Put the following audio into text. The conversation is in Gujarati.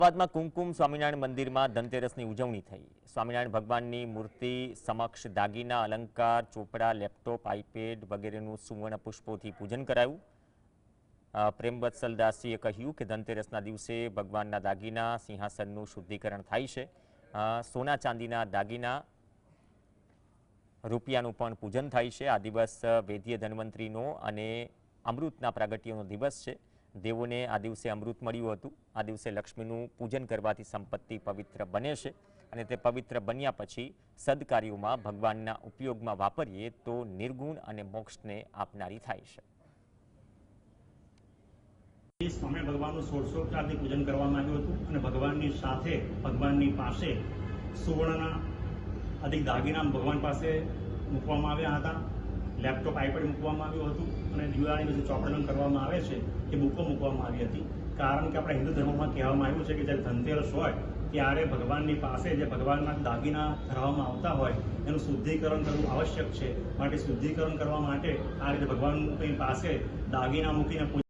અમદાવાદમાં કુમકુમ સ્વામિનારાયણ મંદિરમાં ધનતેરસની ઉજવણી થઈ। સ્વામિનારાયણ ભગવાનની મૂર્તિ સમક્ષ દાગીના, અલંકાર, ચોપડા, લેપટોપ, આઈપેડ વગેરેનું સુવર્ણ પુષ્પોથી પૂજન કરાયું। પ્રેમવત્સલ દાસજીએ કહ્યું કે ધનતેરસના દિવસે ભગવાનના દાગીના, સિંહાસનનું શુદ્ધિકરણ થાય છે। સોના ચાંદીના દાગીના, રૂપિયાનું પણ પૂજન થાય છે। આ દિવસ વૈદ્ય ધન્વંતરીનો અને અમૃતના પ્રાગટ્યનો દિવસ છે। દેવોને આ દિવસે અમૃત મળ્યું હતું। આ દિવસે લક્ષ્મીનું પૂજન કરવાથી સંપત્તિ પવિત્ર બને છે અને તે પવિત્ર બન્યા પછી સદકાર્યોમાં ભગવાનના ઉપયોગમાં વાપરીએ તો નિર્ગુણ અને મોક્ષને આપનારી થાય છે। સ્વામી ભગવાનનું 16 પૂજન કરવામાં આવ્યું હતું અને ભગવાનની સાથે ભગવાનની પાસે સુવર્ણના અધિક દાગીના ભગવાન પાસે મૂકવામાં આવ્યા હતા। લેપટોપ, આઈપેડ મૂકવામાં આવ્યું હતું અને દિવાળીનું જે ચોપડન કરવામાં આવે છે એ બુકો મૂકવામાં આવી હતી। કારણ કે આપણા હિન્દુ ધર્મમાં કહેવામાં આવ્યું છે કે જ્યારે ધનતેરસ હોય ત્યારે ભગવાનની પાસે જે ભગવાનના દાગીના ધરાવવામાં આવતા હોય એનું શુદ્ધિકરણ કરવું આવશ્યક છે। માટે શુદ્ધિકરણ કરવા માટે આ રીતે ભગવાનની પાસે દાગીના મૂકીને